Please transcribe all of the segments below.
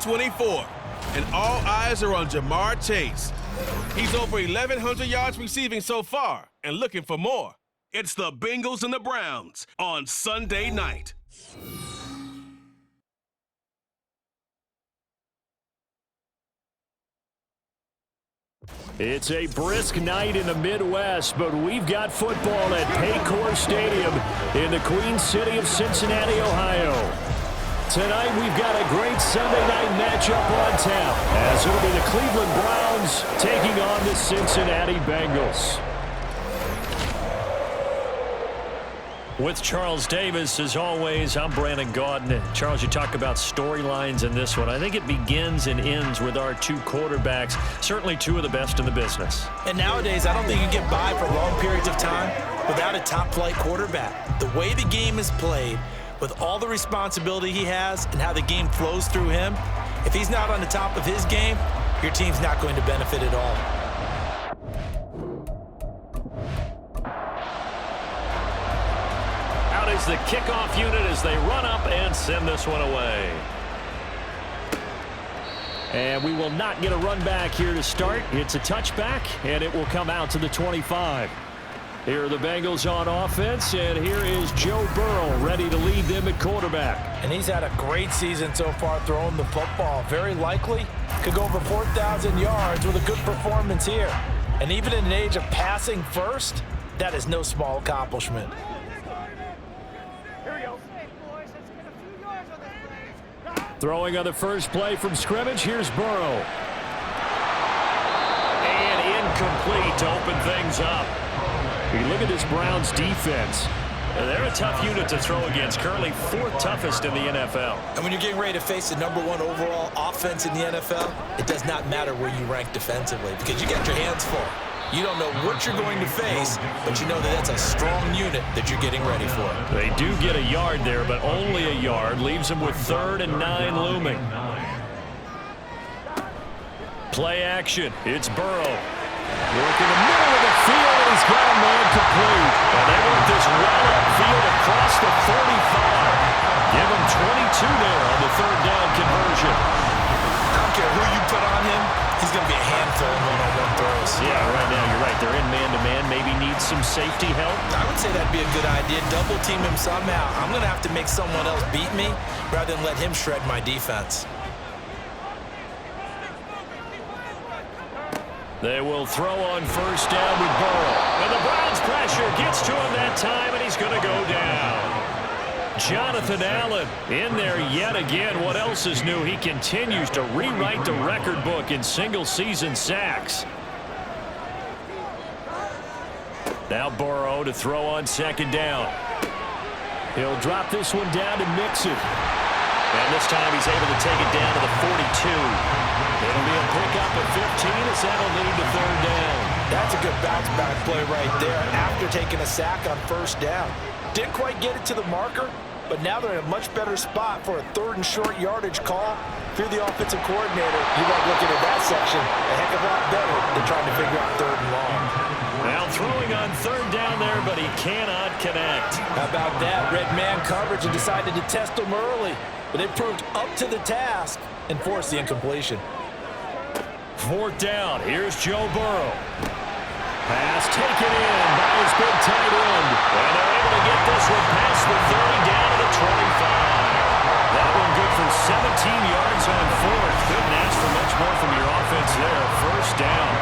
24. And all eyes are on Jamar Chase. He's over 1,100 yards receiving so far and looking for more. It's the Bengals and the Browns on Sunday night. It's a brisk night in the Midwest, but we've got football at Paycor Stadium in the Queen City of Cincinnati, Ohio. Tonight, we've got a great Sunday night matchup on tap, as it'll be the Cleveland Browns taking on the Cincinnati Bengals. With Charles Davis, as always, I'm Brandon Gaudin. Charles, you talk about storylines in this one. I think it begins and ends with our two quarterbacks, certainly two of the best in the business. And nowadays, I don't think you can get by for long periods of time without a top-flight quarterback. The way the game is played, with all the responsibility he has and how the game flows through him, if he's not on the top of his game, your team's not going to benefit at all. Is the kickoff unit as they run up and send this one away. And we will not get a run back here to start. It's a touchback, and it will come out to the 25. Here are the Bengals on offense, and here is Joe Burrow ready to lead them at quarterback. And he's had a great season so far throwing the football. Very likely could go over 4,000 yards with a good performance here. And even in an age of passing first, that is no small accomplishment. Throwing on the first play from scrimmage, here's Burrow. And incomplete to open things up. We look at this Browns defense. They're a tough unit to throw against, currently fourth toughest in the NFL. And when you're getting ready to face the #1 overall offense in the NFL, it does not matter where you rank defensively because you got your hands full. You don't know what you're going to face, but you know that that's a strong unit that you're getting ready for. They do get a yard there, but only a yard. Leaves them with 3rd and 9 looming. Play action. It's Burrow. Work in the middle of the field, and he's got a man complete. And they work this well upfield across the 45. Give him 22 there on the 3rd down conversion. I don't care who you put on him. He's going to be a handful in one-on-one throws. Yeah, right now you're right. They're in man-to-man. Maybe need some safety help. I would say that'd be a good idea. Double team him somehow. I'm going to have to make someone else beat me rather than let him shred my defense. They will throw on 1st down with Burrow. And the Browns pressure gets to him that time, and he's going to go down. Jonathan Allen in there yet again. What else is new? He continues to rewrite the record book in single-season sacks. Now Burrow to throw on 2nd down. He'll drop this one down to Mixon. And this time he's able to take it down to the 42. It'll be a pickup at 15 as that'll lead to 3rd down. That's a good bounce-back play right there after taking a sack on 1st down. Didn't quite get it to the marker, but now they're in a much better spot for a 3rd and short yardage call. If you're the offensive coordinator, you like looking at that section a heck of a lot better than trying to figure out 3rd and long. Now throwing on 3rd down there, but he cannot connect. How about that? Red man coverage and decided to test him early, but it proved up to the task and forced the incompletion. 4th down. Here's Joe Burrow. Pass taken in by his big tight end. And they're able to get this one past the 30 down to the 25. That one good for 17 yards on 4th. Couldn't ask for much more from your offense there. 1st down.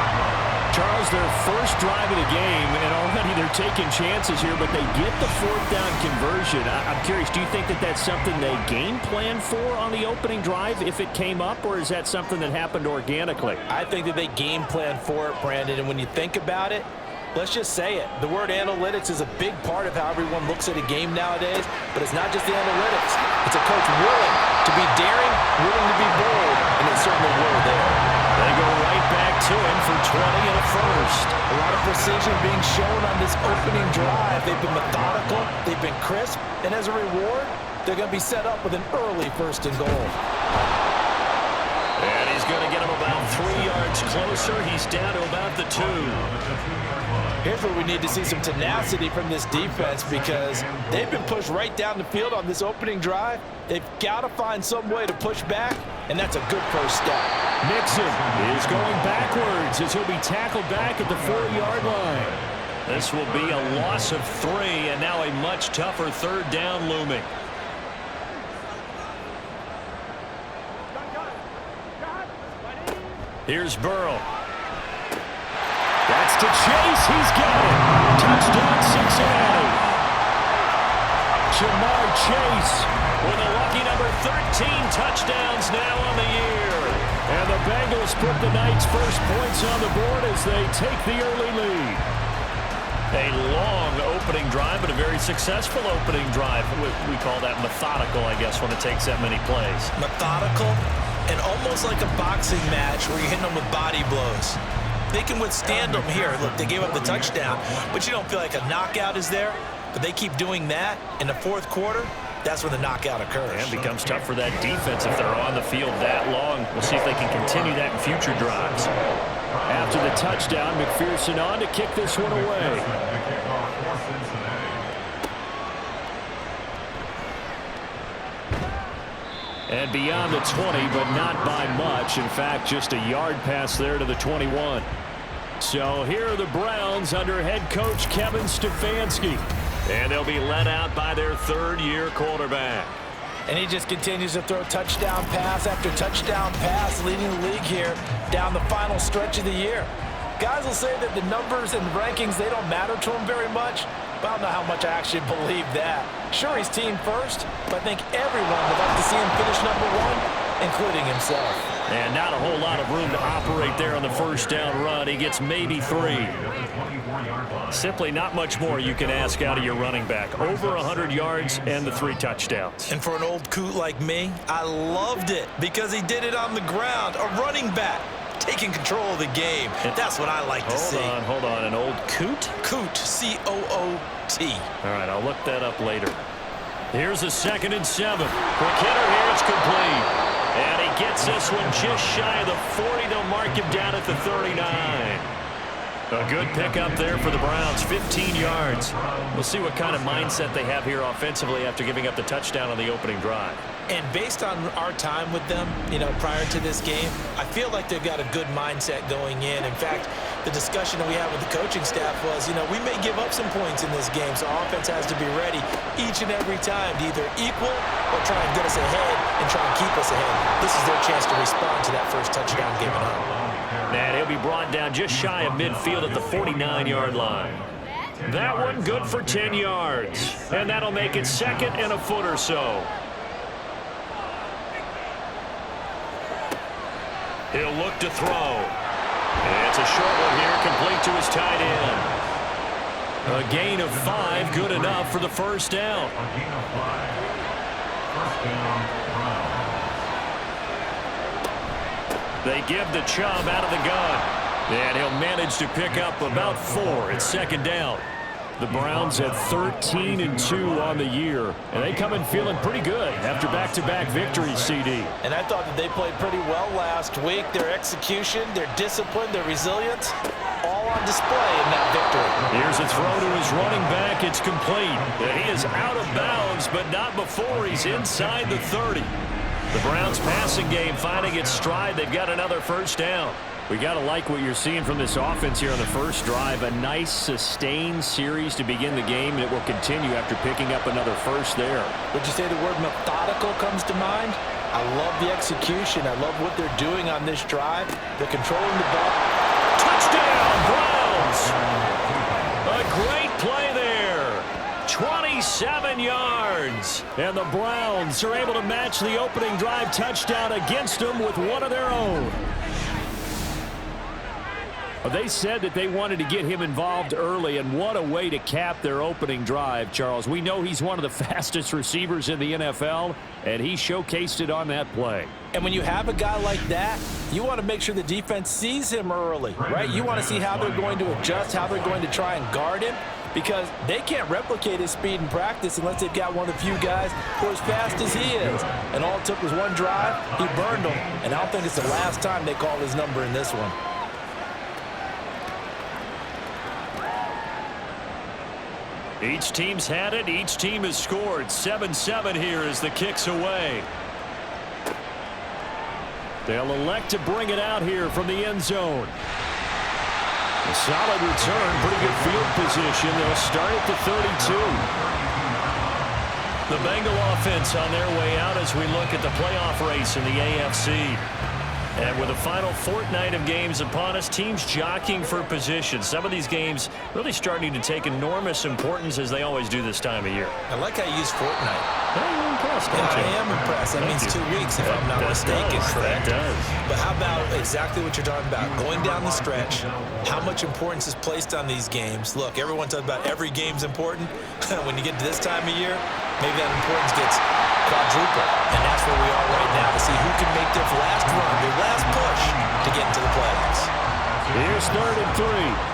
Charles, their first drive of the game, and already they're taking chances here, but they get the 4th down conversion. I'm curious, do you think that that's something they game plan for on the opening drive if it came up, or is that something that happened organically? I think that they game plan for it, Brandon, and when you think about it, let's just say it. The word analytics is a big part of how everyone looks at a game nowadays, but it's not just the analytics. It's a coach willing to be daring, willing to be bold, and they certainly were there. They go right back to him for 20 and a 1st. A lot of precision being shown on this opening drive. They've been methodical, they've been crisp, and as a reward, they're going to be set up with an early 1st and goal. And he's going to get him about 3 yards closer. He's down to about the 2. Here's where we need to see some tenacity from this defense because they've been pushed right down the field on this opening drive. They've got to find some way to push back and that's a good first step. Mixon is going backwards as he'll be tackled back at the 4-yard line. This will be a loss of 3, and now a much tougher third down looming. Here's Burrow. That's to Chase. He's got it. Touchdown, Cincinnati. Jamar Chase with a lucky number 13 touchdowns now on the year. And the Bengals put the night's first points on the board as they take the early lead. A long opening drive, but a very successful opening drive. We call that methodical, I guess, when it takes that many plays. Methodical and almost like a boxing match where you're hitting them with body blows. They can withstand them here. Look, they gave up the touchdown, but you don't feel like a knockout is there. But they keep doing that in the fourth quarter. That's when the knockout occurs. And it becomes tough for that defense if they're on the field that long. We'll see if they can continue that in future drives. After the touchdown, McPherson on to kick this one away. And beyond the 20, but not by much. In fact, just a yard pass there to the 21. So here are the Browns under head coach Kevin Stefanski. And they'll be led out by their third-year quarterback. And he just continues to throw touchdown pass after touchdown pass, leading the league here down the final stretch of the year. Guys will say that the numbers and rankings, they don't matter to him very much. But I don't know how much I actually believe that. Sure, he's team first, but I think everyone would like to see him finish number 1, including himself. And not a whole lot of room to operate there on the first down run. He gets maybe 3. Simply not much more you can ask out of your running back. Over 100 yards and the 3 touchdowns. And for an old coot like me, I loved it because he did it on the ground. A running back taking control of the game. That's what I like to see. Hold on. An old coot? Coot, C-O-O-T. All right, I'll look that up later. Here's a 2nd and 7. Quick hitter here, it's complete. And he gets this one just shy of the 40. They'll mark him down at the 39. A good pickup there for the Browns, 15 yards. We'll see what kind of mindset they have here offensively after giving up the touchdown on the opening drive. And based on our time with them, prior to this game, I feel like they've got a good mindset going in. In fact, the discussion that we had with the coaching staff was, we may give up some points in this game, so our offense has to be ready each and every time to either equal or try and get us ahead and try and keep us ahead. This is their chance to respond to that first touchdown given up. And he'll be brought down just shy of midfield at the 49-yard line. That one good for 10 yards. And that'll make it 2nd and a foot or so. He'll look to throw. And it's a short one here, complete to his tight end. A gain of 5, good enough for the first down. They give the Chubb out of the gun. And he'll manage to pick up about 4. It's 2nd down. The Browns at 13-2 on the year. And they come in feeling pretty good after back-to-back victories, CD. And I thought that they played pretty well last week. Their execution, their discipline, their resilience, all on display in that victory. Here's a throw to his running back. It's complete. And he is out of bounds, but not before he's inside the 30. The Browns passing game finding its stride. They've got another first down. We got to like what you're seeing from this offense here on the first drive. A nice sustained series to begin the game, and it will continue after picking up another first there. Would you say the word methodical comes to mind? I love the execution. I love what they're doing on this drive. They're controlling the ball. Touchdown, Browns! A great play there. 27 yards. And the Browns are able to match the opening drive touchdown against them with one of their own. They said that they wanted to get him involved early, and what a way to cap their opening drive, Charles. We know he's one of the fastest receivers in the NFL, and he showcased it on that play. And when you have a guy like that, you want to make sure the defense sees him early, right? You want to see how they're going to adjust, how they're going to try and guard him, because they can't replicate his speed in practice unless they've got one of the few guys who are as fast as he is. And all it took was one drive. He burned them, and I don't think it's the last time they call his number in this one. Each team's had it. Each team has scored. 7-7 here as the kick's away. They'll elect to bring it out here from the end zone. A solid return, pretty good field position. They'll start at the 32. The Bengal offense on their way out as we look at the playoff race in the AFC. And with the final fortnight of games upon us, teams jockeying for position. Some of these games really starting to take enormous importance as they always do this time of year. I like how you use fortnight. You're impressed, Yeah, I am impressed. That means 2 weeks, if I'm not mistaken, correct? That does. But how about exactly what you're talking about? Going down the stretch, how much importance is placed on these games? Look, everyone talks about every game's important. When you get to this time of year, maybe that importance gets quadruple. And that's where we are right now to see who can make their last run, their last push to get into the playoffs. Here's 3rd and 3.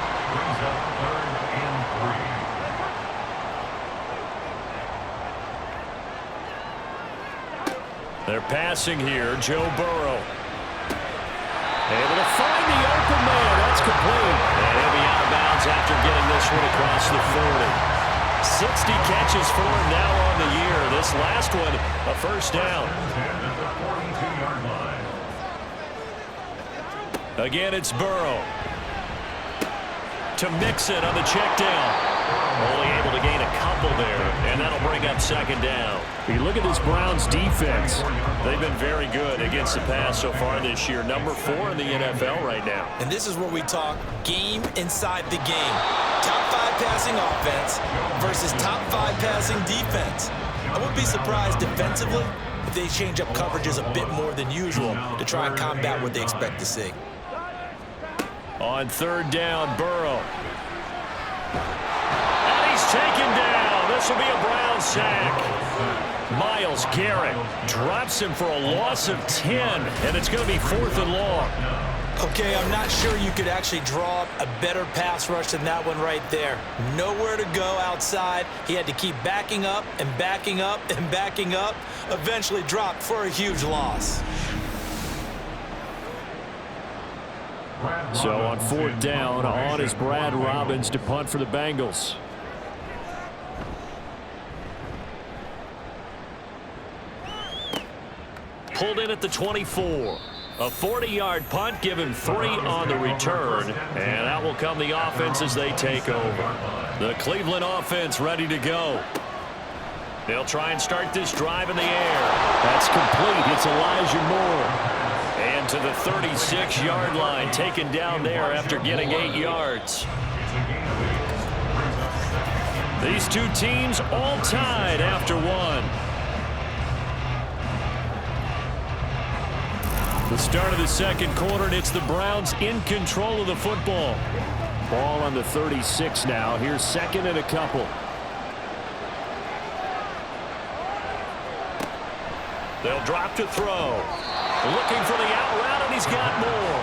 They're passing here. Joe Burrow. Able to find the open man. That's complete. And he'll be out of bounds after getting this one across the 40. 60 catches for him now on the year. This last one, a first down. Again, it's Burrow. To Mixon on the check down. Only able to gain a couple there, and that'll bring up 2nd down. You look at this Browns defense. They've been very good against the pass so far this year. Number 4 in the NFL right now. And this is where we talk game inside the game. Top 5 passing offense versus top 5 passing defense. I wouldn't be surprised defensively if they change up coverages a bit more than usual to try and combat what they expect to see. On 3rd down, Burrow. And he's taken down. This will be a Brown sack. Myles Garrett drops him for a loss of 10, and it's going to be 4th and long. Okay, I'm not sure you could actually draw up a better pass rush than that one right there. Nowhere to go outside. He had to keep backing up and backing up and backing up. Eventually dropped for a huge loss. So on 4th down, on is Brad Robbins to punt for the Bengals. Pulled in at the 24. A 40-yard punt, give him 3 on the return, and out will come the offense as they take over. The Cleveland offense ready to go. They'll try and start this drive in the air. That's complete. It's Elijah Moore. And to the 36-yard line, taken down there after getting 8 yards. These two teams all tied after 1. The start of the 2nd quarter, and it's the Browns in control of the football. Ball on the 36 now. Here's 2nd and a couple. They'll drop to throw. Looking for the out route, and he's got more.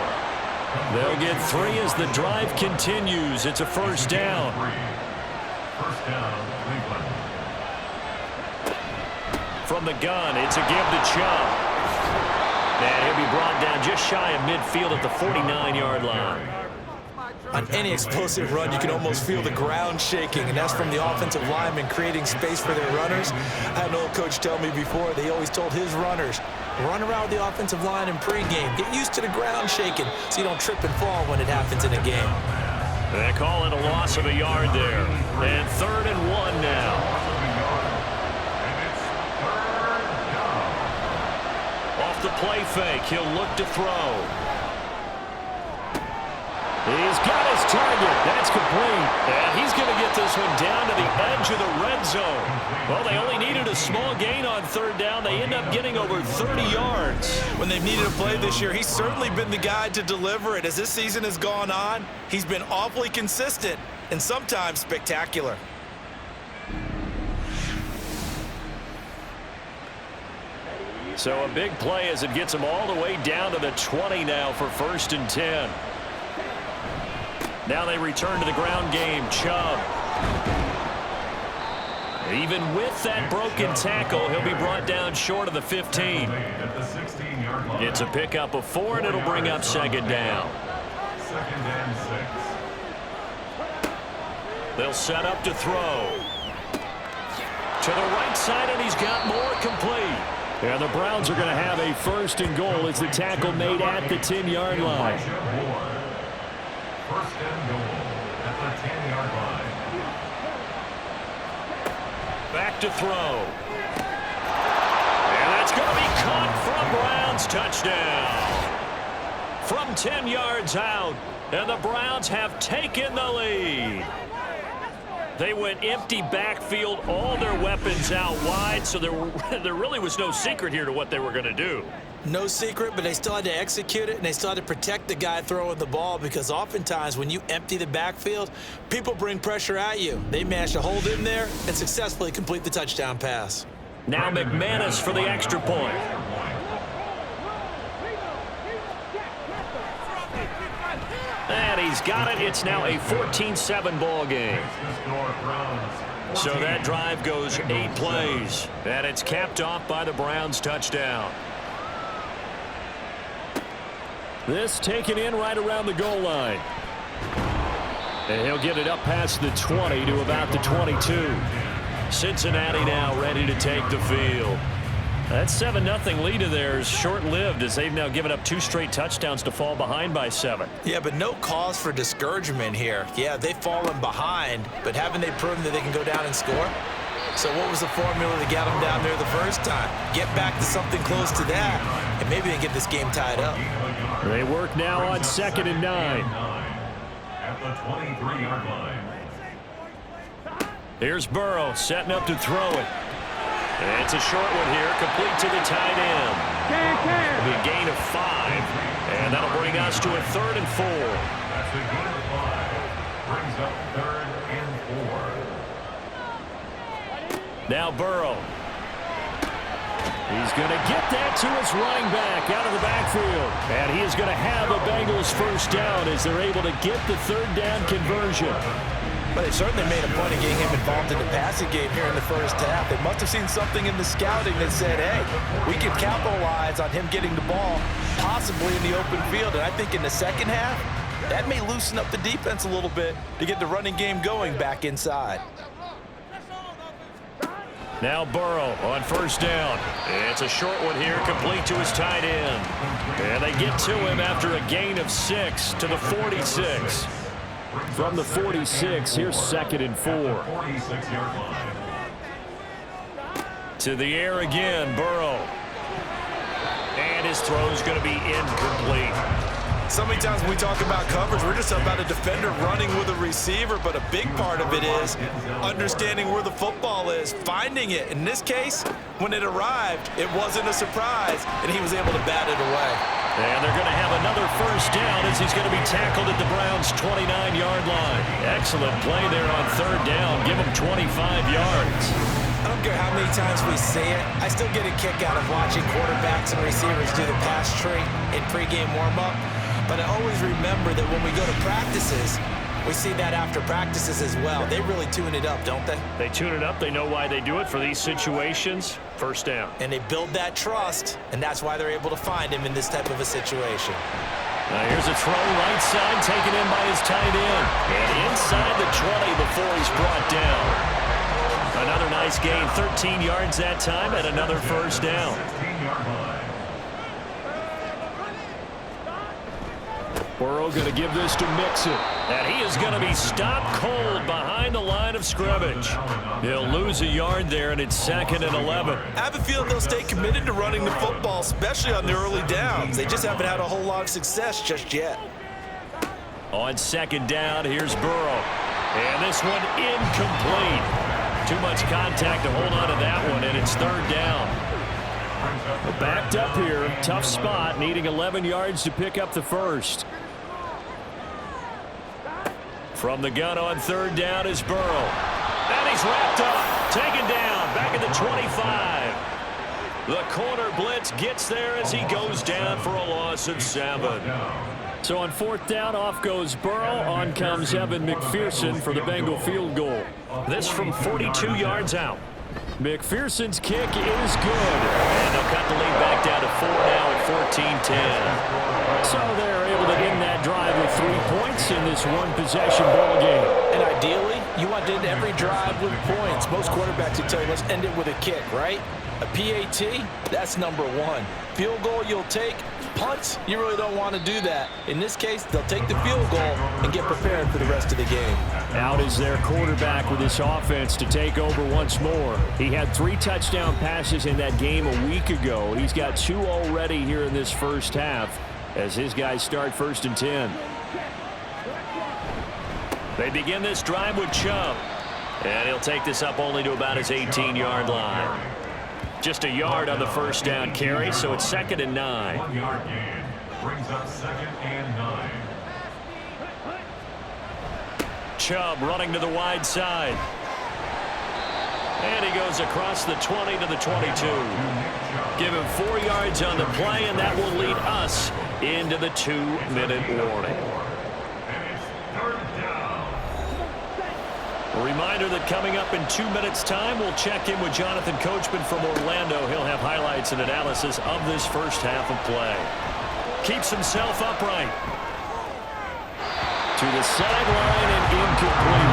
They'll get 3 as the drive continues. It's a first down. From the gun, it's a give to Chubb. And he'll be brought down just shy of midfield at the 49-yard line. On any explosive run, you can almost feel the ground shaking, and that's from the offensive linemen creating space for their runners. I had an old coach tell me before, they always told his runners, run around the offensive line in pregame. Get used to the ground shaking so you don't trip and fall when it happens in a game. They call it a loss of a yard there. And 3rd and 1 now. Off the play fake, he'll look to throw. He's got his target. That's complete. And he's going to get this one down to the edge of the red zone. Well, they only needed a small gain on 3rd down. They end up getting over 30 yards. When they've needed a play this year, he's certainly been the guy to deliver it. As this season has gone on, he's been awfully consistent and sometimes spectacular. So a big play as it gets him all the way down to the 20 now for 1st and 10. Now they return to the ground game. Chubb. Even with that broken tackle, he'll be brought down short of the 15. It's a pickup of 4, and it'll bring up 2nd down. They'll set up to throw. To the right side, and he's got more complete. And the Browns are going to have a 1st and goal as the tackle made at the 10-yard line. 1st and goal at the 10-yard line. Back to throw. And that's going to be caught for a Browns touchdown. From 10 yards out, and the Browns have taken the lead. They went empty backfield, all their weapons out wide, so there really was no secret here to what they were going to do. No secret, but they still had to execute it, and they still had to protect the guy throwing the ball, because oftentimes when you empty the backfield, people bring pressure at you. They managed to hold in there and successfully complete the touchdown pass. Now McManus for the extra point. And he's got it. It's now a 14-7 ball game. So that drive goes 8 plays. And it's capped off by the Browns touchdown. This taken in right around the goal line. And he'll get it up past the 20 to about the 22. Cincinnati now ready to take the field. That 7-0 lead of theirs short-lived as they've now given up 2 straight touchdowns to fall behind by 7. Yeah, but no cause for discouragement here. Yeah, they've fallen behind, but haven't they proven that they can go down and score? So what was the formula to get them down there the first time? Get back to something close to that, and maybe they get this game tied up. They work now on 2nd and 9. At the 23-yard line. Here's Burrow setting up to throw it. It's a short one here, complete to the tight end. It'll be a gain of 5, and that'll bring us to a 3rd and 4. That's a gain of 5. Brings up 3rd and 4. Now Burrow. He's going to get that to his running back out of the backfield. And he is going to have a Bengals 1st down as they're able to get the 3rd down conversion. But they certainly made a point of getting him involved in the passing game here in the first half. They must have seen something in the scouting that said, hey, we can capitalize on him getting the ball possibly in the open field. And I think in the second half, that may loosen up the defense a little bit to get the running game going back inside. Now Burrow on 1st down. It's a short one here, complete to his tight end. And they get to him after a gain of 6 to the 46. From the 46, here's 2nd and 4. To the air again, Burrow. And his throw's going to be incomplete. So many times when we talk about coverage, we're just talking about a defender running with a receiver, but a big part of it is understanding where the football is, finding it. In this case, when it arrived, it wasn't a surprise, and he was able to bat it away. And they're going to have another 1st down as he's going to be tackled at the Browns' 29-yard line. Excellent play there on 3rd down. Give him 25 yards. I don't care how many times we say it, I still get a kick out of watching quarterbacks and receivers do the pass tree in pregame warm-up. But I always remember that when we go to practices, we see that after practices as well. They really tune it up, don't they? They tune it up. They know why they do it for these situations. 1st down. And they build that trust, and that's why they're able to find him in this type of a situation. Now here's a throw right side taken in by his tight end. And inside the 20 before he's brought down. Another nice gain, 13 yards that time, and another 1st down. Burrow going to give this to Mixon. And he is going to be stopped cold behind the line of scrimmage. He'll lose a yard there, and it's 2nd and 11. I have a feeling they'll stay committed to running the football, especially on the early downs. They just haven't had a whole lot of success just yet. On 2nd down, here's Burrow. And this one incomplete. Too much contact to hold on to that one, and it's 3rd down. Backed up here, tough spot, needing 11 yards to pick up the 1st. From the gun on 3rd down is Burrow. And he's wrapped up, taken down, back at the 25. The corner blitz gets there as he goes down for a loss of 7. So on 4th down, off goes Burrow. On comes Evan McPherson for the Bengal field goal. This from 42 yards out. McPherson's kick is good. And they'll cut the lead back down to 4 now at 14-10. So they're able to end that drive with 3 points in this one-possession ball game. And ideally, you want to end every drive with points. Most quarterbacks will tell you, let's end it with a kick, right? A PAT, that's number one. Field goal you'll take. Punts, you really don't want to do that. In this case, they'll take the field goal and get prepared for the rest of the game. Out is their quarterback with this offense to take over once more. He had 3 touchdown passes in that game a week ago. He's got 2 already here in this first half as his guys start 1st and 10. They begin this drive with Chubb. And he'll take this up only to about his 18-yard line. Just a yard on the first down carry, so it's 2nd and 9. 1-yard gain brings up 2nd and 9. Chubb running to the wide side. And he goes across the 20 to the 22. Give him 4 yards on the play, and that will lead us into the 2-minute warning. A reminder that coming up in 2 minutes' time, we'll check in with Jonathan Coachman from Orlando. He'll have highlights and analysis of this first half of play. Keeps himself upright. To the sideline and incomplete.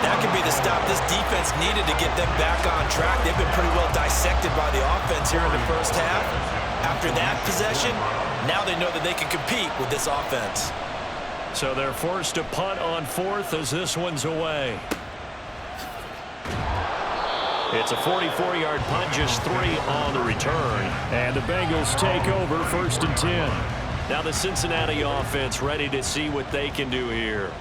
That could be the stop this defense needed to get them back on track. They've been pretty well dissected by the offense here in the first half. After that possession, now they know that they can compete with this offense. So they're forced to punt on 4th as this one's away. It's a 44-yard punt, just 3 on the return. And the Bengals take over 1st and 10. Now the Cincinnati offense ready to see what they can do here.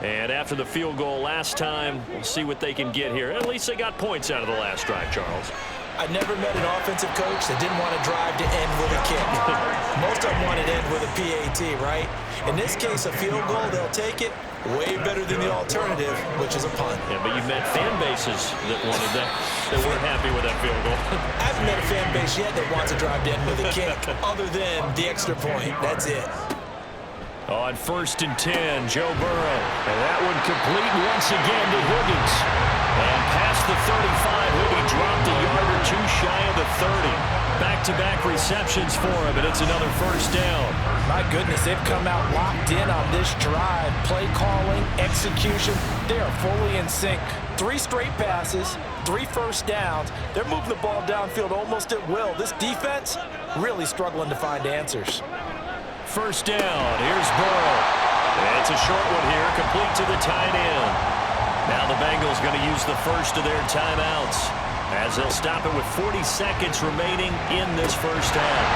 And after the field goal last time, we'll see what they can get here. At least they got points out of the last drive, Charles. I never met an offensive coach that didn't want to drive to end with a kick. Most of them want to end with a PAT, right? In this case, a field goal, they'll take it. Way better than the alternative, which is a punt. Yeah, but you've met fan bases that wanted that, that weren't happy with that field goal. I haven't met a fan base yet that wants to drive to end with a kick, other than the extra point. That's it. On 1st and 10, Joe Burrow. And that one complete once again to Higgins. And past the 35, Higgins dropped a yard or 2 shy of the 30. Back-to-back receptions for him, and it's another first down. My goodness, they've come out locked in on this drive. Play calling, execution, they are fully in sync. 3 straight passes, 3 first downs. They're moving the ball downfield almost at will. This defense really struggling to find answers. First down, here's Burrow. It's a short one here, complete to the tight end. Now the Bengals going to use the first of their timeouts as they'll stop it with 40 seconds remaining in this first half.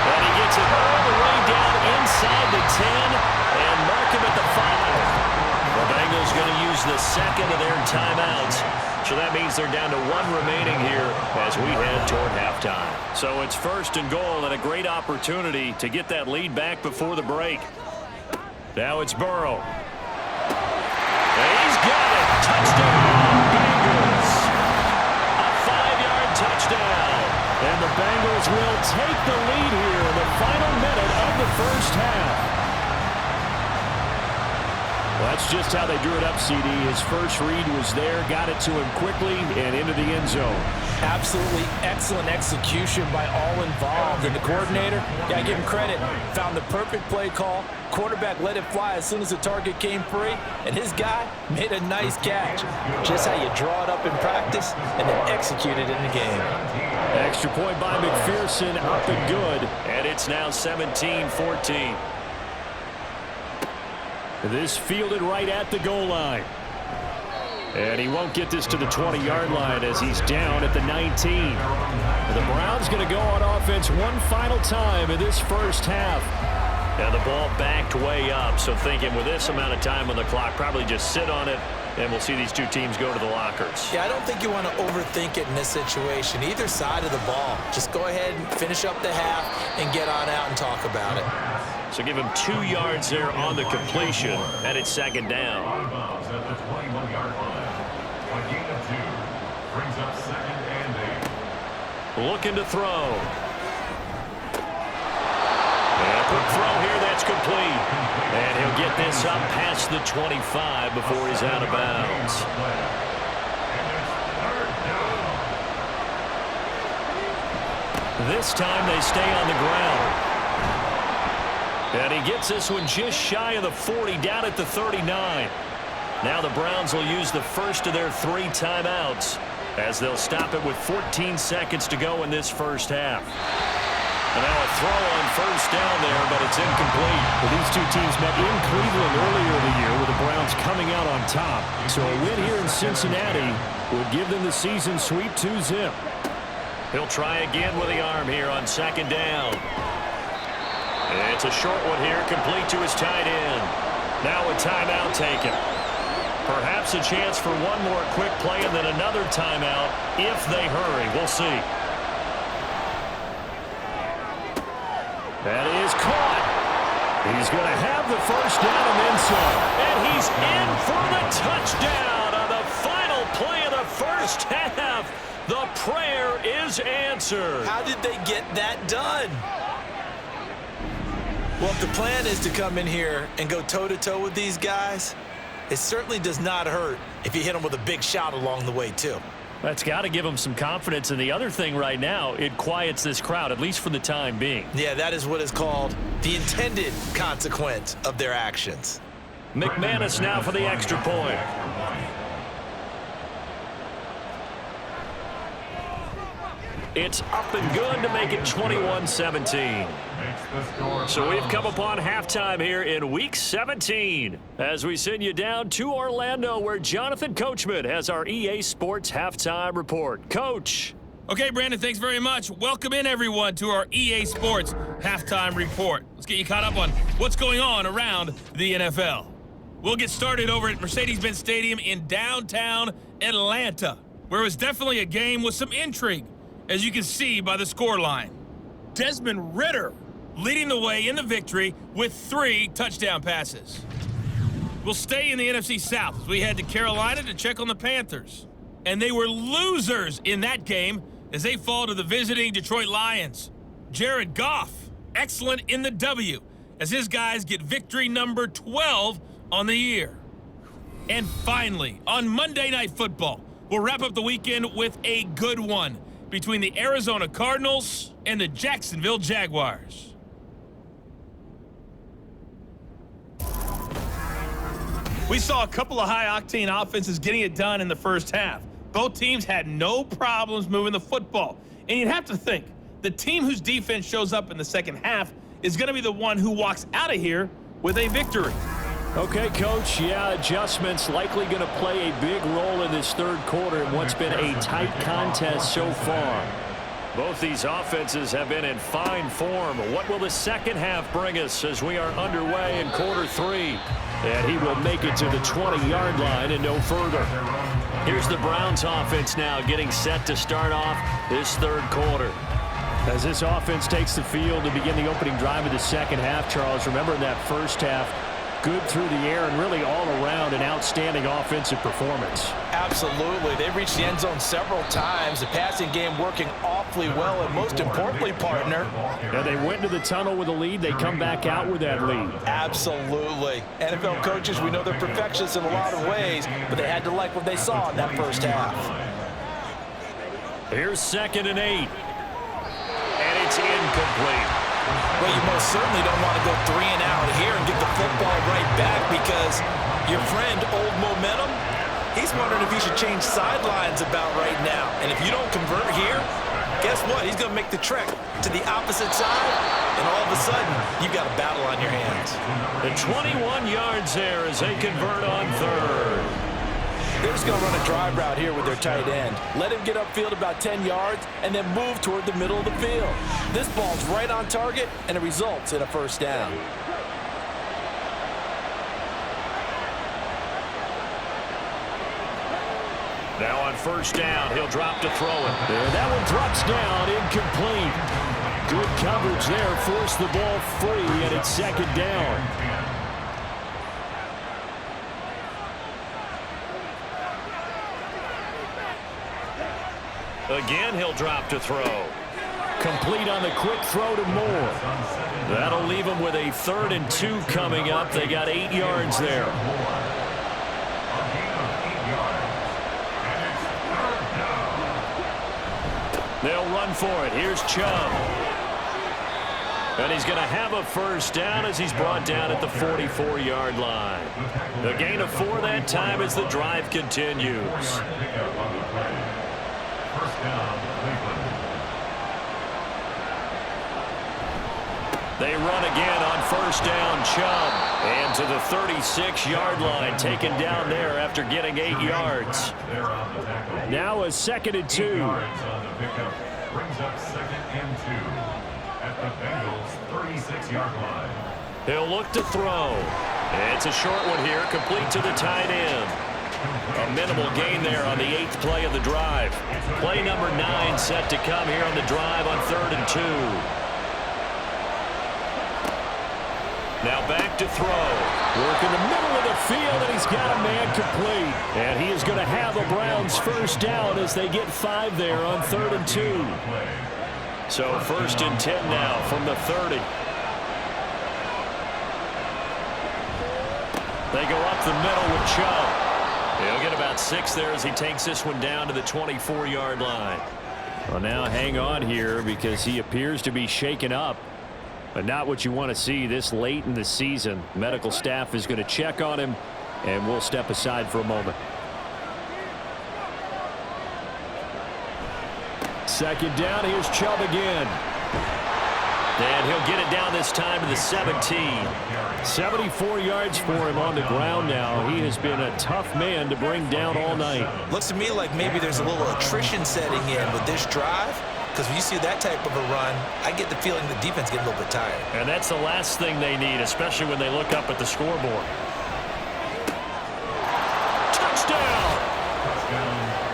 And he gets it all the way down inside the 10 and mark him at the 5. The Bengals going to use the second of their timeouts. So that means they're down to 1 remaining here as we head toward halftime. So it's 1st and goal and a great opportunity to get that lead back before the break. Now it's Burrow. And he's got it. Touchdown, Bengals. A 5-yard touchdown. And the Bengals will take the lead here in the final minute of the first half. Well, that's just how they drew it up, CD. His first read was there, got it to him quickly, and into the end zone. Absolutely excellent execution by all involved. And the coordinator, gotta give him credit, found the perfect play call. Quarterback let it fly as soon as the target came free, and his guy made a nice catch. Just how you draw it up in practice and then execute it in the game. Extra point by McPherson, up and good, and it's now 17-14. This fielded right at the goal line. And he won't get this to the 20-yard line as he's down at the 19. The Browns going to go on offense one final time in this first half. And the ball backed way up, so thinking with this amount of time on the clock, probably just sit on it, and we'll see these two teams go to the lockers. Yeah, I don't think you want to overthink it in this situation. Either side of the ball. Just go ahead and finish up the half and get on out and talk about it. So give him 2 yards there on the completion, and it's 2nd down. At the 21-yard line. A gain of 2 brings up 2nd and 8. Looking to throw. And a quick throw here, that's complete. And he'll get this up past the 25 before he's out of bounds. This time they stay on the ground. And he gets this one just shy of the 40, down at the 39. Now the Browns will use the first of their 3 timeouts as they'll stop it with 14 seconds to go in this first half. And now a throw on first down there, but it's incomplete. Well, these two teams met in Cleveland earlier in the year with the Browns coming out on top. So a win here in Cincinnati would give them the season sweep 2-zip. He'll try again with the arm here on second down. It's a short one here, complete to his tight end. Now a timeout taken. Perhaps a chance for one more quick play and then another timeout if they hurry. We'll see. That is caught. He's going to have the first down and then some. And he's in for the touchdown on the final play of the first half. The prayer is answered. How did they get that done? Well, if the plan is to come in here and go toe-to-toe with these guys, it certainly does not hurt if you hit them with a big shot along the way, too. That's got to give them some confidence. And the other thing right now, it quiets this crowd, at least for the time being. Yeah, that is what is called the intended consequence of their actions. McManus now for the extra point. It's up and good to make it 21-17. So we've come upon halftime here in Week 17 as we send you down to Orlando where Jonathan Coachman has our EA Sports Halftime Report. Coach. Okay, Brandon, thanks very much. Welcome in, everyone, to our EA Sports Halftime Report. Let's get you caught up on what's going on around the NFL. We'll get started over at Mercedes-Benz Stadium in downtown Atlanta, where it was definitely a game with some intrigue, as you can see by the scoreline. Desmond Ridder leading the way in the victory with 3 touchdown passes. We'll stay in the NFC South as we head to Carolina to check on the Panthers. And they were losers in that game as they fall to the visiting Detroit Lions. Jared Goff, excellent in the W, as his guys get victory number 12 on the year. And finally, on Monday Night Football, we'll wrap up the weekend with a good one between the Arizona Cardinals and the Jacksonville Jaguars. We saw a couple of high-octane offenses getting it done in the first half. Both teams had no problems moving the football. And you'd have to think, the team whose defense shows up in the second half is going to be the one who walks out of here with a victory. Okay, Coach, yeah, adjustments likely going to play a big role in this third quarter in what's been a tight contest so far. Both these offenses have been in fine form. What will the second half bring us as we are underway in quarter 3? And he will make it to the 20-yard line and no further. Here's the Browns offense now getting set to start off this third quarter. As this offense takes the field to begin the opening drive of the second half, Charles, remember in that first half, good through the air and really all around an outstanding offensive performance. Absolutely. They reached the end zone several times. The passing game working awfully well, and most importantly, partner. And they went into the tunnel with a lead. They come back out with that lead. Absolutely. NFL coaches, we know they're perfectionists in a lot of ways, but they had to like what they saw in that first half. Here's 2nd and 8. And it's incomplete. Well, you most certainly don't want to go 3 and out here and get the football right back because your friend, Old Momentum, he's wondering if he should change sidelines about right now. And if you don't convert here, guess what? He's going to make the trek to the opposite side, and all of a sudden, you've got a battle on your hands. The 21 yards there as they convert on 3rd. They're just going to run a drive route here with their tight end. Let him get upfield about 10 yards and then move toward the middle of the field. This ball's right on target, and it results in a first down. Now on first down, he'll drop to throw it. And that one drops down, incomplete. Good coverage there, forced the ball free, and it's 2nd down. Again, he'll drop to throw. Complete on the quick throw to Moore. That'll leave them with a 3rd and 2 coming up. They got 8 yards there. They'll run for it. Here's Chubb. And he's going to have a first down as he's brought down at the 44-yard line. The gain of 4 that time as the drive continues. First down, Cleveland. They run again on first down, Chubb. And to the 36-yard line, taken down there after getting 8 yards. Now a 2nd and 2. Yards on the pickup brings up 2nd and 2 at the Bengals 36-yard line. He'll look to throw. It's a short one here, complete to the tight end. A minimal gain there on the 8th play of the drive. Play number 9 set to come here on the drive on 3rd and 2. Now back to throw. Work in the middle of the field, and he's got a man complete. And he is going to have the Browns first down as they get 5 there on 3rd and 2. So 1st and 10 now from the 30. They go up the middle with Chubb. He'll get about 6 there as he takes this one down to the 24-yard line. Well, now hang on here because he appears to be shaken up. But not what you want to see this late in the season. Medical staff is going to check on him, and we'll step aside for a moment. 2nd down, here's Chubb again. And he'll get it down this time to the 17. 74 yards for him on the ground now. He has been a tough man to bring down all night. Looks to me like maybe there's a little attrition setting in with this drive. Because when you see that type of a run, I get the feeling the defense gets a little bit tired. And that's the last thing they need, especially when they look up at the scoreboard. Touchdown!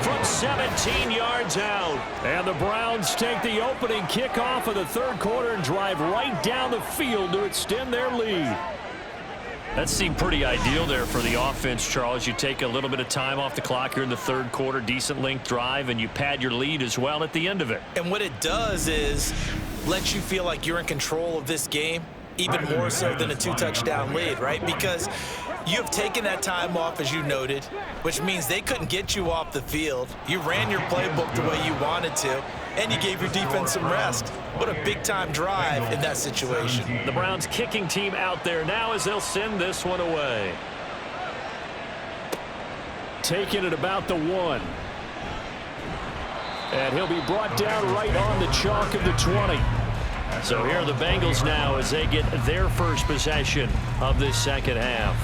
From 17 yards out. And the Browns take the opening kickoff of the 3rd quarter and drive right down the field to extend their lead. That seemed pretty ideal there for the offense, Charles. You take a little bit of time off the clock here in the 3rd quarter, decent length drive, and you pad your lead as well at the end of it. And what it does is let you feel like you're in control of this game, even more so than a 2-touchdown lead, right? Because you have taken that time off, as you noted, which means they couldn't get you off the field. You ran your playbook the way you wanted to, and you gave your defense some rest. What a big-time drive in that situation. The Browns kicking team out there now as they'll send this one away. Taking it about the 1. And he'll be brought down right on the chalk of the 20. So here are the Bengals now as they get their first possession of this 2nd half.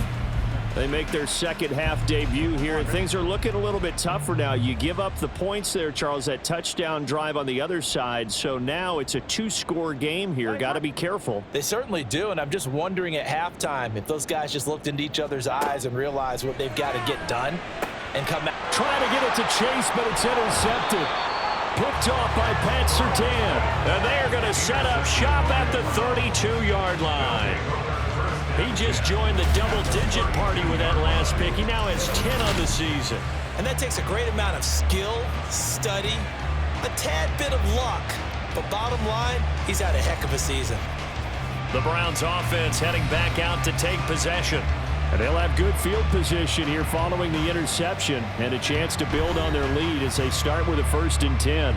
They make their 2nd half debut here, and things are looking a little bit tougher now. You give up the points there, Charles, that touchdown drive on the other side. So now it's a 2-score game here. Got to be careful. They certainly do, and I'm just wondering at halftime if those guys just looked into each other's eyes and realized what they've got to get done and come out. Trying to get it to Chase, but it's intercepted. Picked off by Pat Surtain. And they are going to set up shop at the 32-yard line. He just joined the double-digit party with that last pick. He now has 10 on the season. And that takes a great amount of skill, study, a tad bit of luck. But bottom line, he's had a heck of a season. The Browns offense heading back out to take possession. And they'll have good field position here following the interception and a chance to build on their lead as they start with a 1st and 10.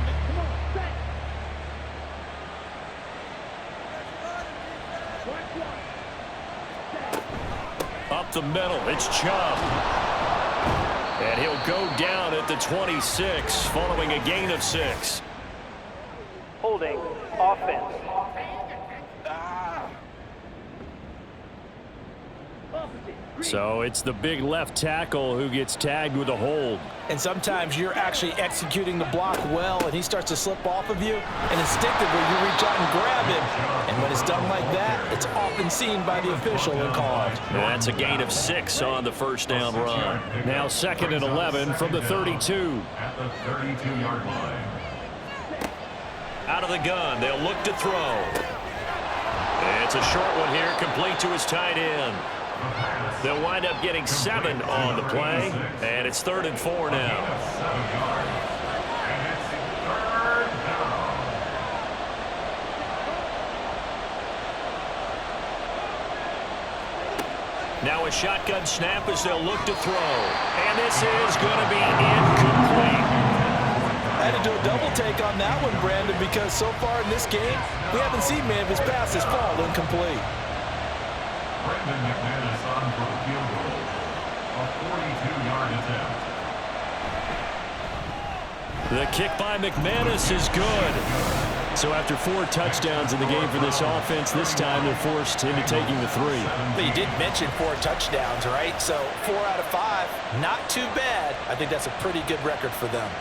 Up the middle, it's Chubb. And he'll go down at the 26 following a gain of 6. Holding offense. So it's the big left tackle who gets tagged with a hold. And sometimes you're actually executing the block well, and he starts to slip off of you, and instinctively you reach out and grab him. And when it's done like that, it's often seen by the official and called. And that's a gain of 6 on the 1st down run. Now 2nd and 11 from the 32. At the 32-yard line. Out of the gun, they'll look to throw. It's a short one here, complete to his tight end. They'll wind up getting 7 on the play, and it's 3rd and 4 now. Now a shotgun snap as they'll look to throw. And this is going to be incomplete. I had to do a double take on that one, Brandon, because so far in this game, we haven't seen many of his passes fall incomplete. Brendan McManus on for the field goal. A 42-yard attempt. The kick by McManus is good. So after 4 touchdowns in the game for this offense, this time they're forced into taking the 3. But you did mention 4 touchdowns, right? So 4 out of 5, not too bad. I think that's a pretty good record for them.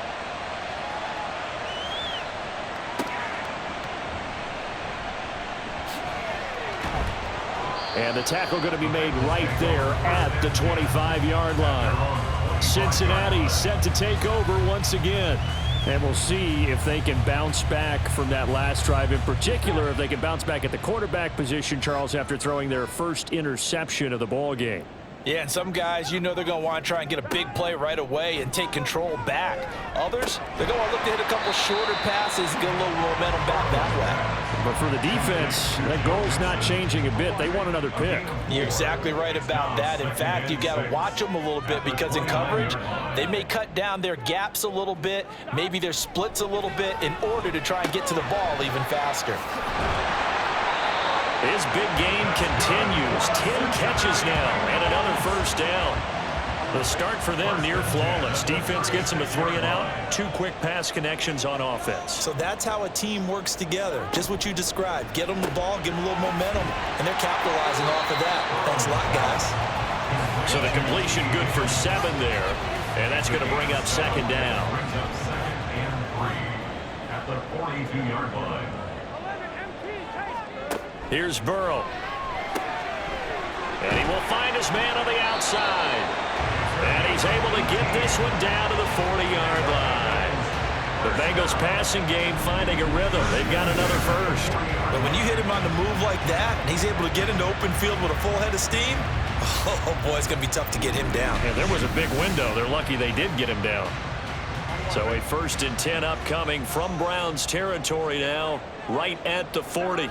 And the tackle going to be made right there at the 25-yard line. Cincinnati set to take over once again. And we'll see if they can bounce back from that last drive, in particular if they can bounce back at the quarterback position, Charles, after throwing their first interception of the ball game. Yeah, and some guys, you know they're going to want to try and get a big play right away and take control back. Others, they're going to look to hit a couple shorter passes and get a little momentum back that way. But for the defense, that goal's not changing a bit. They want another pick. You're exactly right about that. In fact, you've got to watch them a little bit because in coverage, they may cut down their gaps a little bit, maybe their splits a little bit in order to try and get to the ball even faster. His big game continues. 10 catches now and another first down. The start for them near flawless. Defense gets them a 3 and out. 2 quick pass connections on offense. So that's how a team works together. Just what you described. Get them the ball, give them a little momentum, and they're capitalizing off of that. Thanks a lot, guys. So the completion good for 7 there. And that's going to bring up second down. Brings up 2nd and 3 at the 42-yard line. Here's Burrow. And he will find his man on the outside. And he's able to get this one down to the 40-yard line. The Bengals passing game finding a rhythm. They've got another first. But when you hit him on the move like that, and he's able to get into open field with a full head of steam, oh boy, it's going to be tough to get him down. Yeah, there was a big window. They're lucky they did get him down. So a 1st and 10 upcoming from Browns territory now, right at the 40.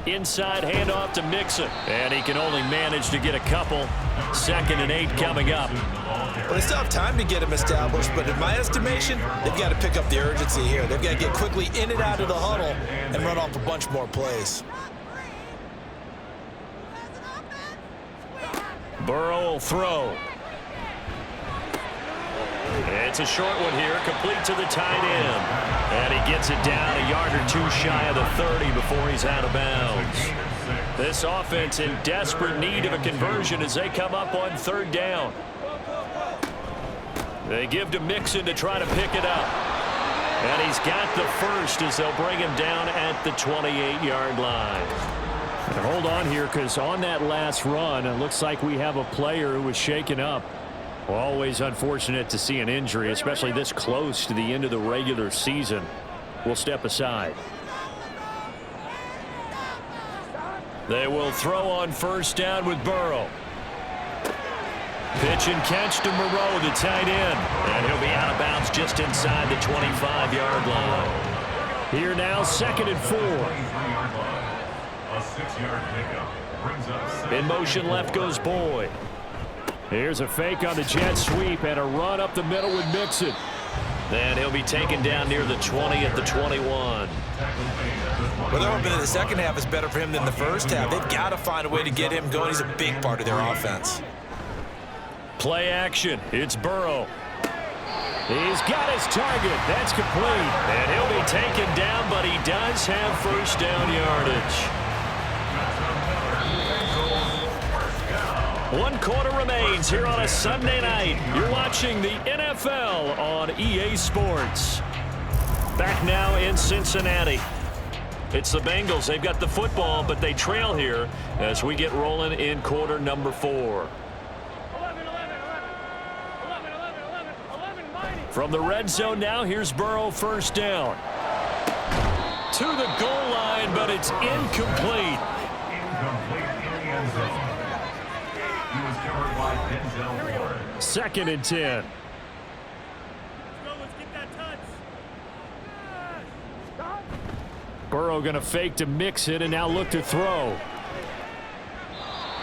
Inside handoff to Mixon. And he can only manage to get a couple. 2nd and 8 coming up. Well, they still have time to get him established, but in my estimation, they've got to pick up the urgency here. They've got to get quickly in and out of the huddle and run off a bunch more plays. Burrow will throw. It's a short one here, complete to the tight end. And he gets it down a yard or 2 shy of the 30 before he's out of bounds. This offense in desperate need of a conversion as they come up on 3rd down. They give to Mixon to try to pick it up. And he's got the first as they'll bring him down at the 28-yard line. And hold on here, because on that last run, it looks like we have a player who was shaken up. Well, always unfortunate to see an injury, especially this close to the end of the regular season. We'll step aside. They will throw on 1st down with Burrow. Pitch and catch to Moreau, the tight end. And he'll be out of bounds just inside the 25-yard line. Here now, 2nd and 4. A 6-yard pickup brings up 2nd. In motion left goes Boyd. Here's a fake on the jet sweep and a run up the middle with Mixon. Then he'll be taken down near the 20 at the 21. Well, they're hoping that the second half is better for him than the first half. They've got to find a way to get him going. He's a big part of their offense. Play action. It's Burrow. He's got his target. That's complete. And he'll be taken down, but he does have 1st down yardage. 1 quarter remains here on a Sunday night. You're watching the NFL on EA Sports. Back now in Cincinnati. It's the Bengals. They've got the football, but they trail here as we get rolling in quarter number 4. From the red zone now, here's Burrow, 1st down. To the goal line, but it's incomplete. Incomplete in the end zone. He was covered by Denzel Ward. 2nd and 10. Burrow going to fake to Mixon and now look to throw.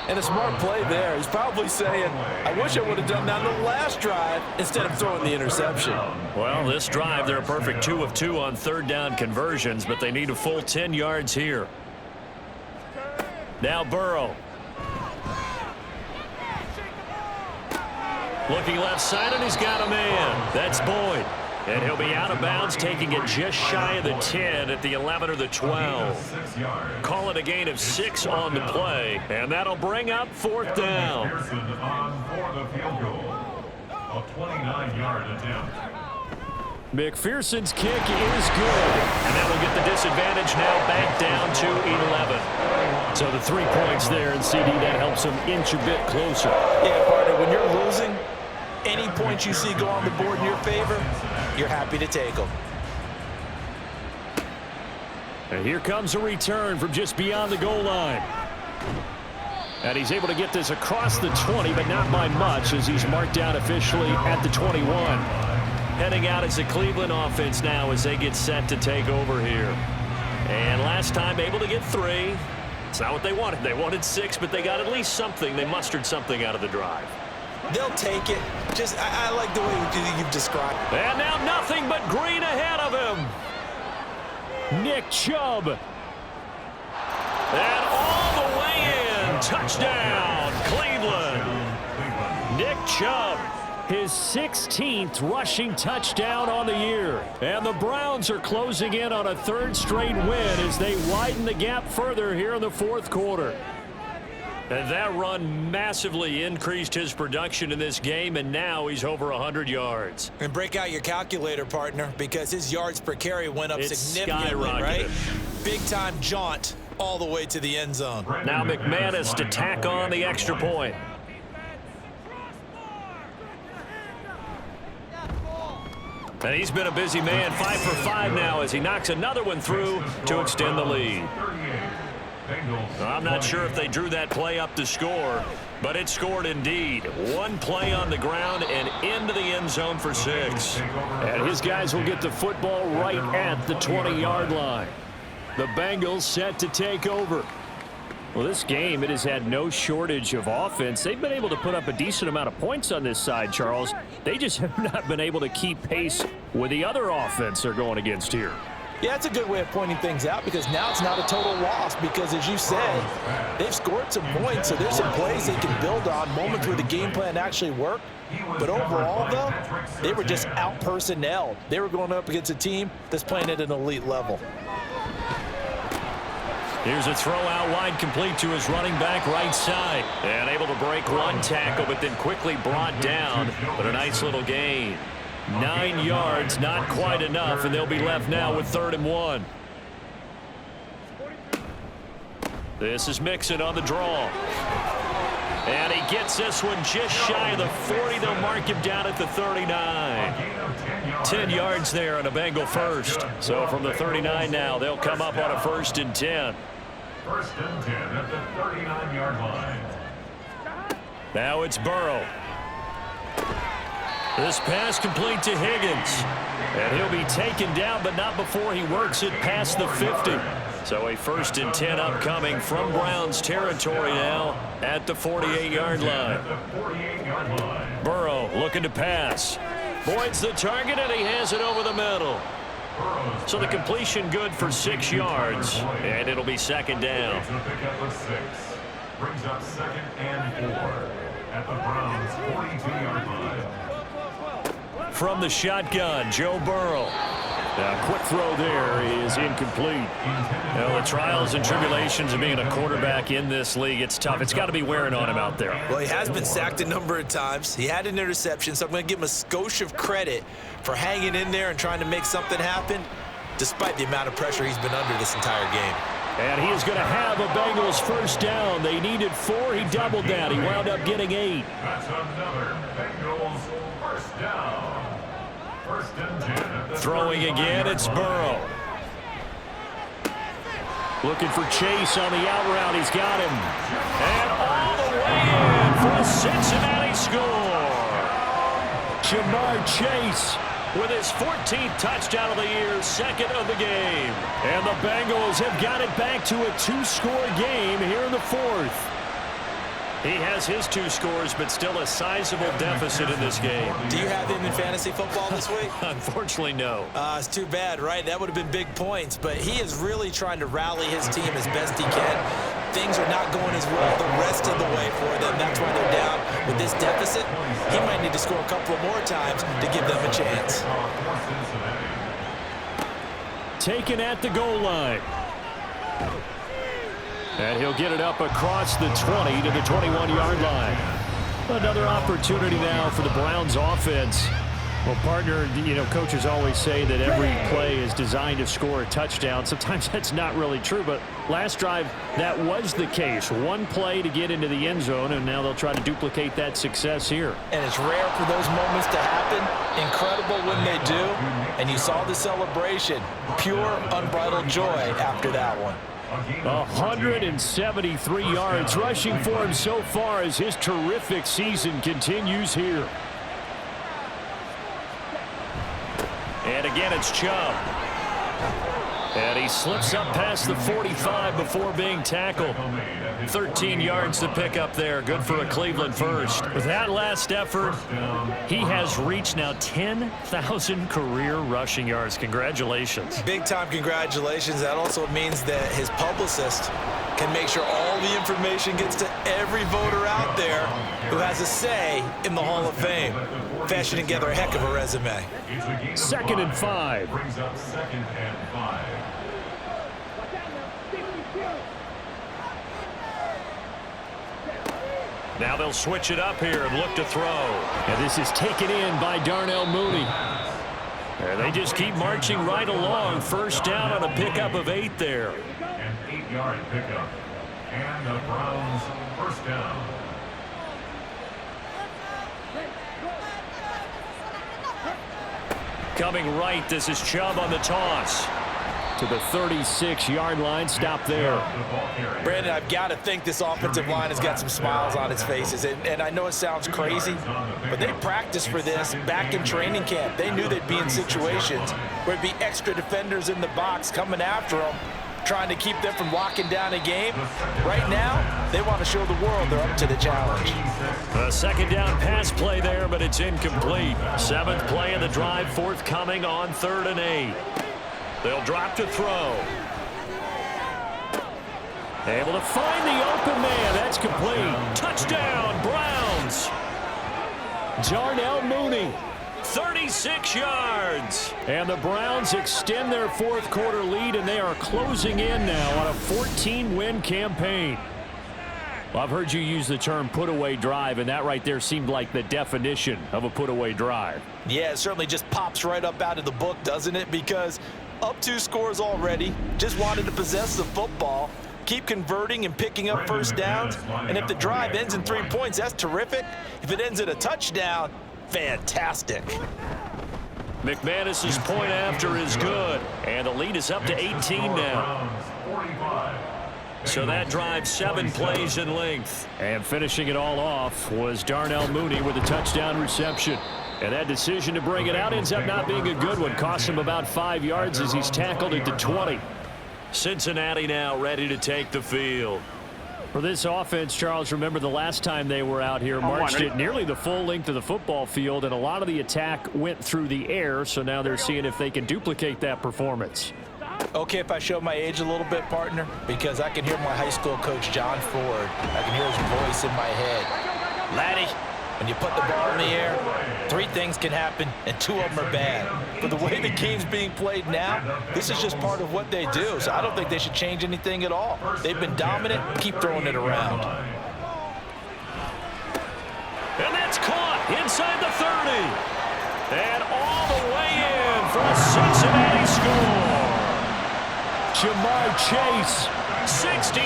And a smart play there. He's probably saying, I wish I would have done that on the last drive instead of throwing the interception. Well, this drive, they're a perfect 2 of 2 on third down conversions, but they need a full 10 yards here. Now Burrow. Looking left side, and he's got a man. That's Boyd. And he'll be out of bounds, taking it just shy of the 10 at the 11 or the 12. Call it a gain of 6 on the play, and that'll bring up fourth down. A 29-yard attempt. McPherson's kick is good. And that will get the disadvantage now back down to 11. So the 3 points there, and CD, that helps them inch a bit closer. Yeah, partner, when you're losing, any points you see go on the board in your favor, you're happy to take them. And here comes a return from just beyond the goal line. And he's able to get this across the 20, but not by much, as he's marked down officially at the 21. Heading out as the Cleveland offense now as they get set to take over here. And last time able to get 3. It's not what they wanted. They wanted 6, but they got at least something. They mustered something out of the drive. They'll take it. Just, I like the way you've described. And now nothing but green ahead of him. Nick Chubb. And all the way in. Touchdown, Cleveland. Nick Chubb. His 16th rushing touchdown on the year. And the Browns are closing in on a 3rd straight win as they widen the gap further here in the 4th quarter. And that run massively increased his production in this game, and now he's over 100 yards. And break out your calculator, partner, because his yards per carry went up significantly, skyrocketed. right? Big-time jaunt all the way to the end zone. Now McManus to tack on the extra point. And he's been a busy man, 5 for 5 now as he knocks another one through to extend the lead. I'm not sure if they drew that play up to score, but it scored indeed. 1 play on the ground and into the end zone for 6. And his guys will get the football right at the 20-yard line. The Bengals set to take over. Well, this game, it has had no shortage of offense. They've been able to put up a decent amount of points on this side, Charles. They just have not been able to keep pace with the other offense they're going against here. Yeah, that's a good way of pointing things out because now it's not a total loss because, as you said, they've scored some points, so there's some plays they can build on, moments where the game plan actually worked. But overall, though, they were just out-personnelled. They were going up against a team that's playing at an elite level. Here's a throw out wide, complete to his running back right side. And able to break 1 tackle, but then quickly brought down. But a nice little gain. 9 yards, not quite enough, and they'll be left now with 3rd and 1. This is Mixon on the draw. And he gets this one just shy of the 40. They'll mark him down at the 39. 10 yards there on a Bengal first. So from the 39 now, they'll come up on a 1st and 10. 1st and 10 at the 39-yard line. Now it's Burrow. This pass complete to Higgins. And he'll be taken down, but not before he works it past the 50. So a 1st and 10 upcoming from Browns territory now at the 48-yard line. Burrow looking to pass. Boyd's the target, and he has it over the middle. So the completion good for 6 yards, and it'll be 2nd down. Brings up 2nd and 4 at the Browns' 42-yard line. From the shotgun, Joe Burrow. Now, quick throw there is incomplete. Well, the trials and tribulations of being a quarterback in this league, it's tough. It's got to be wearing on him out there. Well, he has been sacked a number of times. He had an interception, so I'm going to give him a skosh of credit for hanging in there and trying to make something happen, despite the amount of pressure he's been under this entire game. And he is going to have a Bengals 1st down. They needed 4. He doubled that. He wound up getting 8. That's another Bengals 1st down. 1st and 10 at the Throwing again, it's Burrow. Looking for Chase on the out route. He's got him. And all the way in for a Cincinnati score. Jamar Chase With his 14th touchdown of the year, 2nd of the game. And the Bengals have got it back to a 2-score game here in the 4th. He has his 2 scores, but still a sizable deficit in this game. Do you have him in fantasy football this week? Unfortunately, no. It's too bad, right? That would have been big points, but he is really trying to rally his team as best he can. Things are not going as well the rest of the way for them. That's why they're down with this deficit. He might need to score a couple of more times to give them a chance. Taken at the goal line. And he'll get it up across the 20 to the 21-yard line. Another opportunity now for the Browns offense. Well, partner, you know, coaches always say that every play is designed to score a touchdown. Sometimes that's not really true, but last drive, that was the case. One play to get into the end zone, and now they'll try to duplicate that success here. And it's rare for those moments to happen. Incredible when they do. And you saw the celebration. Pure, unbridled joy after that one. 173 yards rushing for him so far as his terrific season continues here. And again, it's Chubb. And he slips up past the 45 before being tackled. 13 yards to pick up there. Good for a Cleveland first. With that last effort, he has reached now 10,000 career rushing yards. Congratulations. Big-time congratulations. That also means that his publicist can make sure all the information gets to every voter out there who has a say in the Hall of Fame. Fashioning together a heck of a resume. 2nd and 5. Brings up 2nd and 5. Now they'll switch it up here and look to throw. And this is taken in by Darnell Mooney. And they just keep marching right along. First down on a pickup of 8 there. An 8-yard pickup. And the Browns first down. Coming right, this is Chubb on the toss. To the 36-yard line. Stop there. Brandon, I've got to think this offensive line has got some smiles on its faces. And I know it sounds crazy, but they practiced for this back in training camp. They knew they'd be in situations where it'd be extra defenders in the box coming after them, trying to keep them from locking down a game. Right now, they want to show the world they're up to the challenge. A 2nd down pass play there, but it's incomplete. 7th play of the drive, forthcoming on 3rd and 8. They'll drop to throw. Able to find the open man. That's complete. Touchdown, Browns. Darnell Mooney. 36 yards. And the Browns extend their 4th quarter lead, and they are closing in now on a 14-win campaign. Well, I've heard you use the term put-away drive, and that right there seemed like the definition of a put-away drive. Yeah, it certainly just pops right up out of the book, doesn't it? Because up 2 scores already, just wanted to possess the football, keep converting and picking up first downs. And if the drive ends in 3 points, that's terrific. If it ends in a touchdown, fantastic. McManus's point after is good, and the lead is up to 18 now. So that drive 7 plays in length. And finishing it all off was Darnell Mooney with a touchdown reception. And that decision to bring it out ends up not being a good one. Cost him about 5 yards as he's tackled at the 20. Cincinnati now ready to take the field. For this offense, Charles, remember the last time they were out here, marched it nearly the full length of the football field, and a lot of the attack went through the air, so now they're seeing if they can duplicate that performance. Okay, if I show my age a little bit, partner, because I can hear my high school coach, John Ford. I can hear his voice in my head. Laddie, when you put the ball in the air, 3 things can happen, and 2 of them are bad. But the way the game's being played now, this is just part of what they do. So I don't think they should change anything at all. They've been dominant. Keep throwing it around. And that's caught inside the 30. And all the way in for a Cincinnati score. Jamar Chase. 62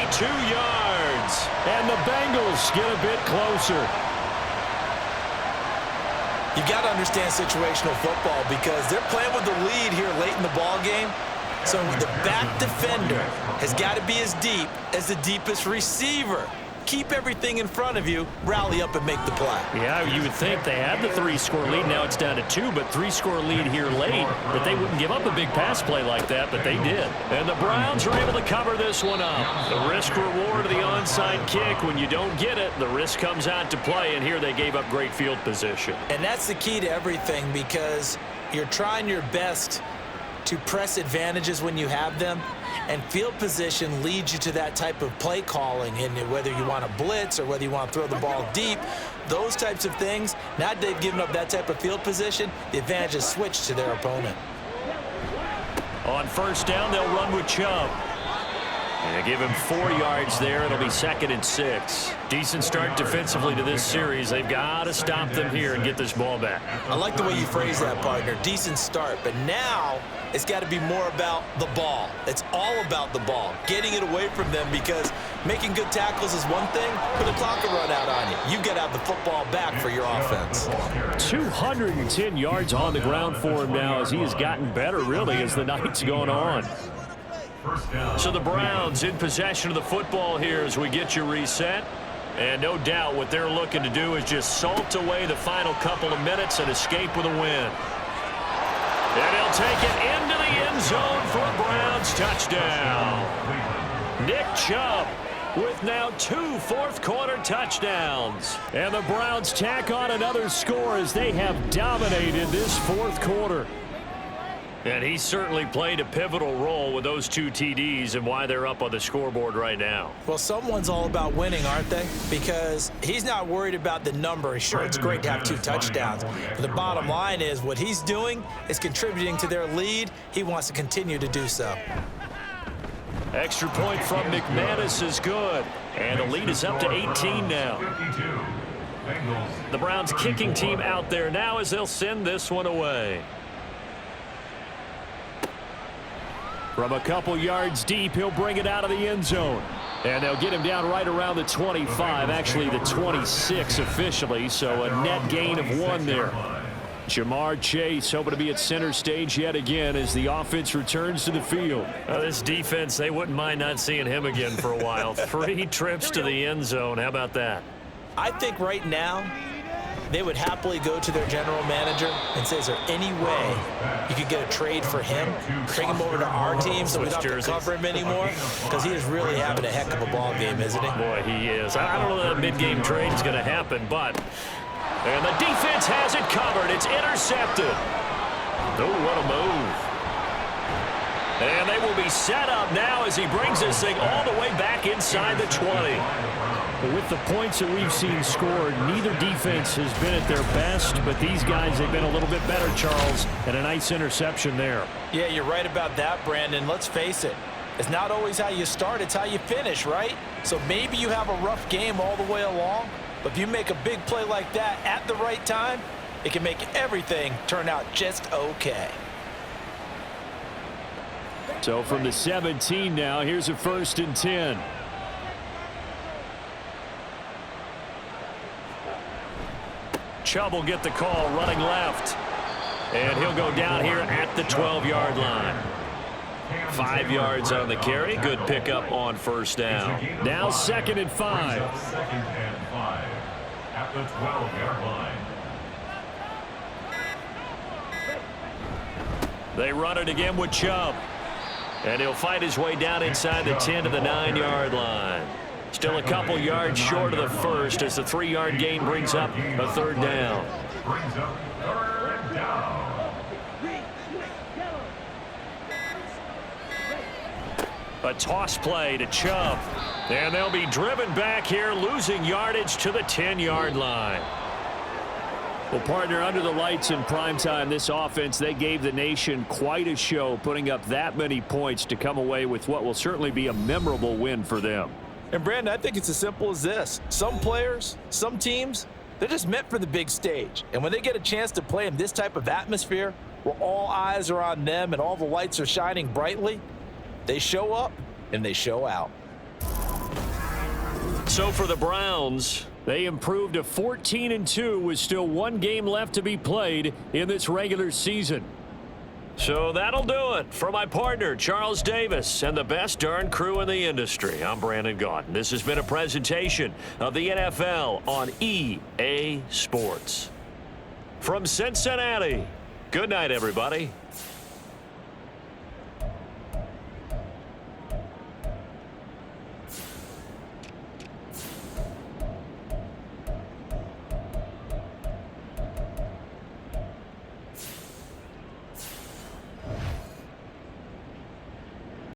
yards. And the Bengals get a bit closer. You got to understand situational football because they're playing with the lead here late in the ball game. So the back defender has got to be as deep as the deepest receiver. keep everything in front of you, rally up and make the play. Yeah, you would think they had the 3-score lead. Now it's down to 2, but 3-score lead here late. That they wouldn't give up a big pass play like that, but they did. And the Browns are able to cover this one up. The risk-reward of the onside kick. When you don't get it, the risk comes out to play, and here they gave up great field position. And that's the key to everything, because you're trying your best to press advantages when you have them, and field position leads you to that type of play calling, and whether you want to blitz or whether you want to throw the ball deep, those types of things. Now that they've given up that type of field position, the advantage is switched to their opponent. On first down, they'll run with Chubb. And they give him 4 yards there. It'll be 2nd and 6. Decent start defensively to this series. They've got to stop them here and get this ball back. I like the way you phrase that, partner. Decent start, but now it's got to be more about the ball. It's all about the ball, getting it away from them, because making good tackles is one thing, but the clock will run out on you. You've got to have the football back for your offense. 210 yards on the ground for him now, as he has gotten better, really, as the night's going on. So the Browns in possession of the football here as we get you reset. And no doubt what they're looking to do is just salt away the final couple of minutes and escape with a win. And he'll take it into the end zone for a Browns touchdown. Nick Chubb with now 2 fourth-quarter touchdowns. And the Browns tack on another score as they have dominated this fourth quarter. And he certainly played a pivotal role with those 2 TDs and why they're up on the scoreboard right now. Well, someone's all about winning, aren't they? Because he's not worried about the number. Sure, it's great to have 2 touchdowns. But the bottom line is what he's doing is contributing to their lead. He wants to continue to do so. Extra point from McManus is good. And the lead is up to 18 now. The Browns kicking team out there now as they'll send this one away. From a couple yards deep, he'll bring it out of the end zone. And they'll get him down right around the 25, actually the 26 officially, so a net gain of 1 there. Jamar Chase hoping to be at center stage yet again as the offense returns to the field. This defense, they wouldn't mind not seeing him again for a while. 3 trips to the end zone. How about that? I think right now they would happily go to their general manager and say, is there any way you could get a trade for him, bring him over to our team so we don't have to cover him anymore? Because he is really having a heck of a ball game, isn't he? Boy, he is. I don't know that mid-game trade is going to happen, but... And the defense has it covered. It's intercepted. Oh, what a move. And they will be set up now as he brings this thing all the way back inside the 20. With the points that we've seen scored, neither defense has been at their best, but these guys, they've been a little bit better, Charles, and a nice interception there. Yeah, you're right about that, Brandon. Let's face it. It's not always how you start, it's how you finish, right? So maybe you have a rough game all the way along, but if you make a big play like that at the right time, it can make everything turn out just okay. So from the 17 now, here's a 1st and 10. Chubb will get the call running left. And he'll go down here at the 12-yard line. 5 yards on the carry. Good pickup on first down. Now 2nd and 5. 2nd and 5 at the 12-yard line. They run it again with Chubb. And he'll fight his way down inside the 10 to the 9-yard line. Still a couple yards short of the first as the 3-yard gain brings up a 3rd down. Brings up 3rd down. A toss play to Chubb. And they'll be driven back here, losing yardage to the 10-yard line. Well, partner, under the lights in primetime, this offense, they gave the nation quite a show, putting up that many points to come away with what will certainly be a memorable win for them. And, Brandon, I think it's as simple as this. Some players, some teams, they're just meant for the big stage. And when they get a chance to play in this type of atmosphere where all eyes are on them and all the lights are shining brightly, they show up and they show out. So for the Browns, they improved to 14-2 with still 1 game left to be played in this regular season. So that'll do it for my partner, Charles Davis, and the best darn crew in the industry. I'm Brandon Gaudin. This has been a presentation of the NFL on EA Sports. From Cincinnati, good night, everybody.